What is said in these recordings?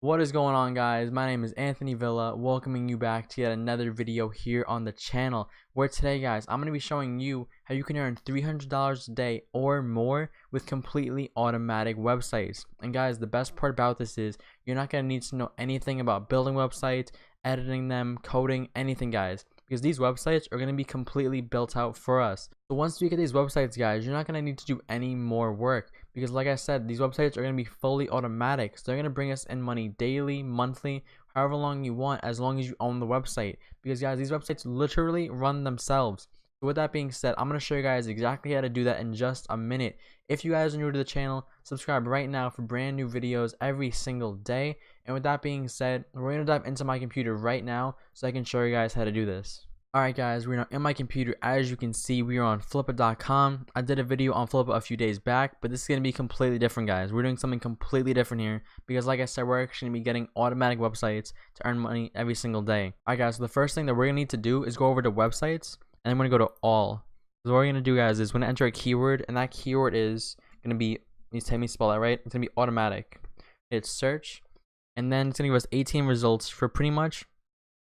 What is going on, guys? My name is Anthony Villa, welcoming you back to yet another video here on the channel, where today, guys, I'm going to be showing you how you can earn $300 a day or more with completely automatic websites. And guys, the best part about this is you're not going to need to know anything about building websites, editing them, coding, anything, guys, because these websites are going to be completely built out for us. So once you get these websites, guys, you're not going to need to do any more work, because like I said, these websites are going to be fully automatic. So they're going to bring us in money daily, monthly, however long you want, as long as you own the website, because guys, these websites literally run themselves. So with that being said, I'm going to show you guys exactly how to do that in just a minute. If you guys are new to the channel, subscribe right now for brand new videos every single day. And with that being said, we're going to dive into my computer right now so I can show you guys how to do this. Alright, guys, we're now in my computer. As you can see, we are on Flippa.com. I did a video on Flippa a few days back, but this is going to be completely different, guys. We're doing something completely different here because, like I said, we're actually going to be getting automatic websites to earn money every single day. Alright, guys, so the first thing that we're going to need to do is go over to websites, and I'm going to go to all. So what we're going to do, guys, is we're going to enter a keyword, and that keyword is going to be, let me spell that right, it's going to be automatic. It's search, and then it's going to give us 18 results for pretty much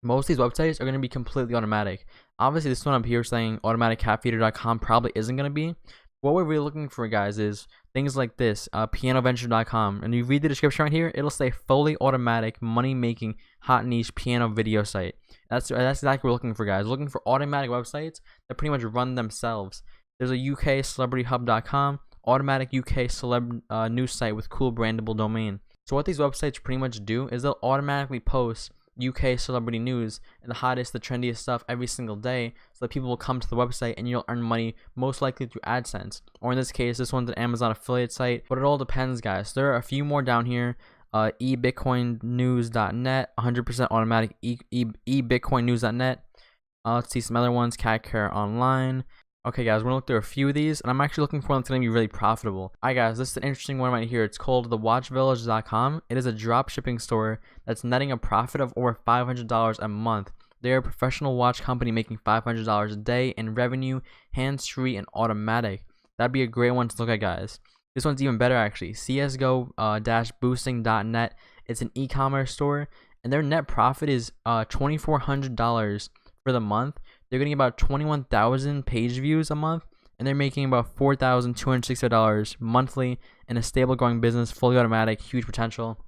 most of these websites are going to be completely automatic. Obviously, this one up here saying automaticcatfeeder.com probably isn't going to be. What we're really looking for, guys, is things like this, pianoventure.com. And you read the description right here, it'll say fully automatic, money-making, hot niche piano video site. That's exactly what we're looking for, guys. We're looking for automatic websites that pretty much run themselves. There's a UK celebrityhub.com, automatic UK celeb news site with cool brandable domain. So what these websites pretty much do is they'll automatically post UK celebrity news and the hottest, the trendiest stuff every single day, so that people will come to the website and you'll earn money most likely through AdSense, or in this case, this one's an Amazon affiliate site. But it all depends, guys. So there are a few more down here. ebitcoinnews.net, 100% automatic. ebitcoinnews.net. Let's see some other ones. Cat Care Online. Okay, guys, we're gonna look through a few of these, and I'm actually looking for one that's gonna be really profitable. Alright, guys, this is an interesting one right here. It's called thewatchvillage.com. It is a drop shipping store that's netting a profit of over $500 a month. They are a professional watch company making $500 a day in revenue, hands-free and automatic. That'd be a great one to look at, guys. This one's even better, actually. CSGO-boosting.net. It's an e-commerce store, and their net profit is $2,400 for the month. They're getting about 21,000 page views a month, and they're making about $4,260 monthly in a stable growing business, fully automatic, huge potential.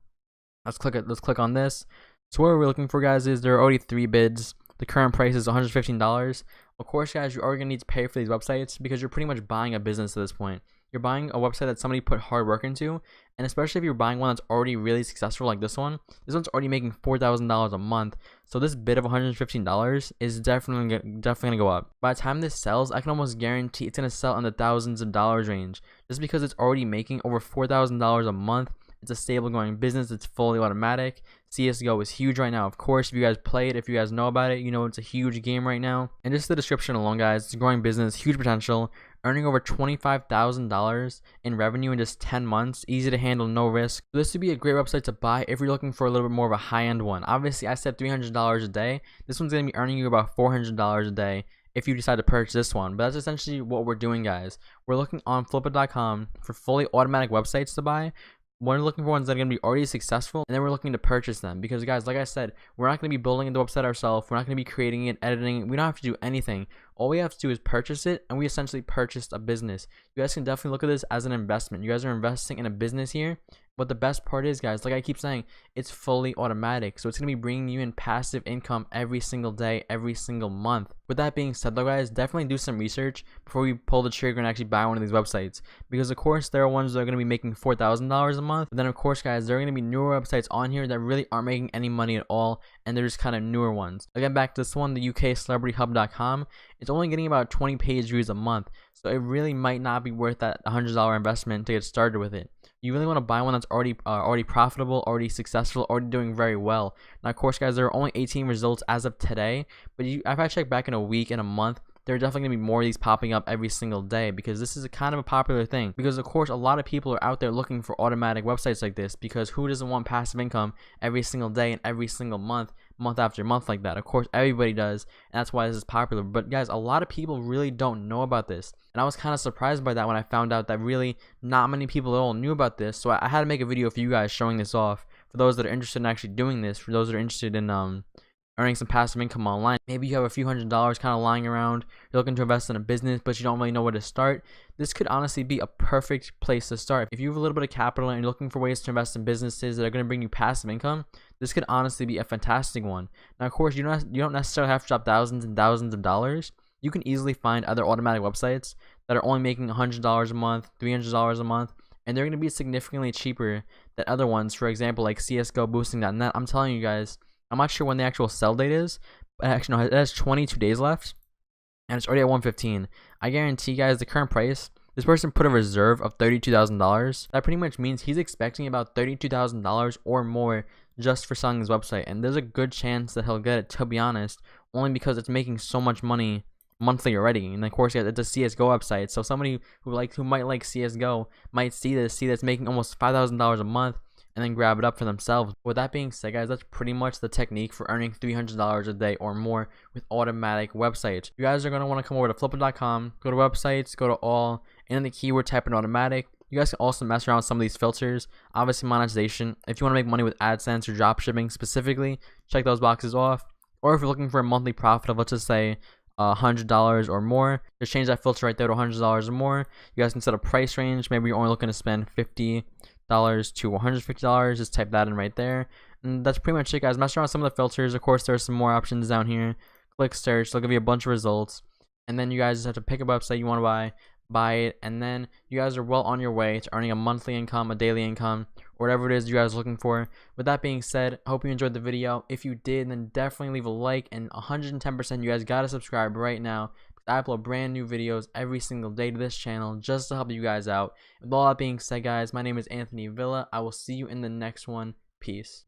Let's click on this. So what we're looking for, guys, is there are already 3 bids. The current price is $115. Of course, guys, you're already gonna need to pay for these websites because you're pretty much buying a business at this point. You're buying a website that somebody put hard work into, and especially if you're buying one that's already really successful like this one's already making $4,000 a month. So this bid of $115 is definitely gonna go up. By the time this sells, I can almost guarantee it's gonna sell in the thousands of dollars range, just because it's already making over $4,000 a month. It's a stable going business. It's fully automatic. CSGO is huge right now. Of course, if you guys play it, if you guys know about it, you know it's a huge game right now. And just the description alone, guys, it's a growing business, huge potential, earning over $25,000 in revenue in just 10 months. Easy to handle, no risk. So this would be a great website to buy if you're looking for a little bit more of a high-end one. Obviously, I said $300 a day. This one's going to be earning you about $400 a day if you decide to purchase this one. But that's essentially what we're doing, guys. We're looking on Flippa.com for fully automatic websites to buy. We're looking for ones that are going to be already successful, and then we're looking to purchase them, because, guys, like I said, we're not going to be building the website ourselves. We're not going to be creating it, editing it. We don't have to do anything. All we have to do is purchase it, and we essentially purchased a business. You guys can definitely look at this as an investment. You guys are investing in a business here. But the best part is, guys, like I keep saying, it's fully automatic. So it's going to be bringing you in passive income every single day, every single month. With that being said, though, guys, definitely do some research before we pull the trigger and actually buy one of these websites. Because, of course, there are ones that are going to be making $4,000 a month. But then, of course, guys, there are going to be newer websites on here that really aren't making any money at all. And they're just kind of newer ones. Again, back to this one, the UK celebrityhub.com. It's only getting about 20 page views a month. So it really might not be worth that $100 investment to get started with it. You really want to buy one that's already profitable, already successful, already doing very well. Now, of course, guys, there are only 18 results as of today, but if I check back in a week, in a month, there are definitely going to be more of these popping up every single day, because this is a kind of a popular thing. Because, of course, a lot of people are out there looking for automatic websites like this, because who doesn't want passive income every single day and every single month after month like that? Of course, everybody does, and that's why this is popular. But, guys, a lot of people really don't know about this, and I was kind of surprised by that when I found out that really not many people at all knew about this. So I had to make a video for you guys showing this off for those that are interested in actually doing this, for those that are interested in earning some passive income online. Maybe you have a few $100s kind of lying around, you're looking to invest in a business, but you don't really know where to start. This could honestly be a perfect place to start. If you have a little bit of capital and you're looking for ways to invest in businesses that are going to bring you passive income, this could honestly be a fantastic one. Now, of course, you don't necessarily have to drop thousands and thousands of dollars. You can easily find other automatic websites that are only making $100 a month, $300 a month, and they're going to be significantly cheaper than other ones. For example, like CSGO, Boosting.net. I'm telling you guys, I'm not sure when the actual sell date is, but actually no, it has 22 days left, and it's already at 115. I guarantee you guys the current price. This person put a reserve of $32,000. That pretty much means he's expecting about $32,000 or more just for selling his website, and there's a good chance that he'll get it, to be honest, only because it's making so much money monthly already. And of course, yeah, it's a CSGO website, so somebody who might like CSGO might see this making almost $5,000 a month, and then grab it up for themselves. With that being said, guys, that's pretty much the technique for earning $300 a day or more with automatic websites. You guys are going to want to come over to Flippa.com, go to websites, go to all, and in the keyword type in automatic. You guys can also mess around with some of these filters. Obviously, monetization. If you want to make money with AdSense or dropshipping specifically, check those boxes off. Or if you're looking for a monthly profit of, let's just say, $100 or more, just change that filter right there to $100 or more. You guys can set a price range. Maybe you're only looking to spend $50 to $150. Just type that in right there, and that's pretty much it, guys. Mess around with some of the filters. Of course, there's some more options down here. Click search, they'll give you a bunch of results, and then you guys just have to pick a website you want to buy it, and then you guys are well on your way to earning a monthly income, a daily income, or whatever it is you guys are looking for. With that being said, I hope you enjoyed the video. If you did, then definitely leave a like, and 110% you guys gotta subscribe right now. I upload brand new videos every single day to this channel just to help you guys out. With all that being said, guys, my name is Anthony Villa. I will see you in the next one. Peace.